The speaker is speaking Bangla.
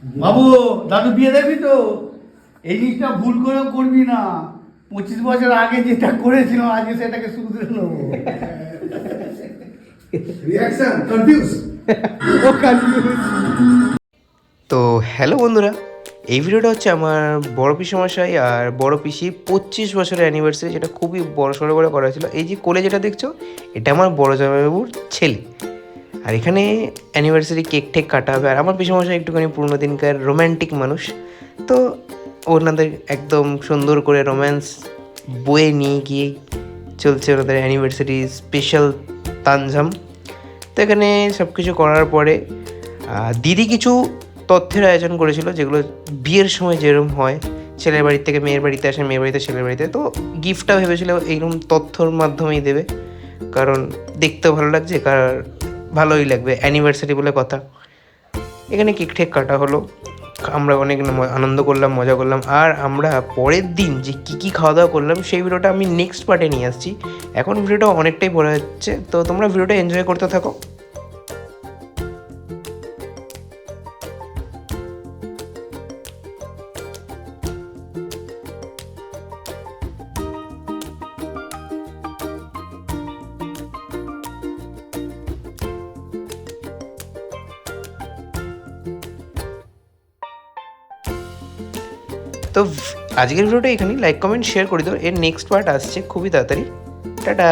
বাবু দাদু বিয়ে দেবি তো? এই জিনিসটা ভুল করেও করবি না। 25 বছর আগে যেটা করেছিলাম আজকে সেটাকে শুধরে নেবো। Reaction confuse. ও কনফিউজ। তো হ্যালো বন্ধুরা, এই ভিডিওটা হচ্ছে আমার বড় পিসেমশাই আর বড় পিসি 25 বছরের অ্যানিভার্সারি, যেটা খুবই বড় সড়ো করে করা হয়েছিল। এই যে কোলে যেটা দেখছো, এটা আমার বড় জামাইবাবুর ছেলে। আর এখানে অ্যানিভার্সারি কেক টেক কাটা হবে। আর আমার পিসেমশাই একটুখানি পুরোনো দিনকার রোম্যান্টিক মানুষ, তো ওনাদের একদম সুন্দর করে রোম্যান্স বয়ে নিয়ে গিয়ে চলছে ওনাদের অ্যানিভার্সারি স্পেশাল তানঝাম। তো এখানে সব কিছু করার পরে দিদি কিছু তথ্যের আয়োজন করেছিল, যেগুলো বিয়ের সময় যেরকম হয়, ছেলের বাড়ির থেকে মেয়ের বাড়িতে আসে, মেয়ের বাড়িতে ছেলের বাড়িতে। তো গিফটটাও ভেবেছিল এইরকম তথ্যর মাধ্যমেই দেবে, কারণ দেখতেও ভালো লাগছে, ভালোই লাগবে, অ্যানিভার্সারি বলে কথা। এখানে কেক ঠেক কাটা হলো, আমরা অনেক আনন্দ করলাম, মজা করলাম। আর আমরা পরের দিন যে কী খাওয়া দাওয়া করলাম সেই ভিডিওটা আমি নেক্সট পার্টে নিয়ে আসছি। এখন ভিডিওটা অনেকটাই বড় হচ্ছে, তো তোমরা ভিডিওটা এনজয় করতে থাকো। তো আজকের ভিডিওটা এখানেই, লাইক কমেন্ট শেয়ার করে দাও। এর নেক্সট পার্ট আসছে খুবই তাড়াতাড়ি। টাটা।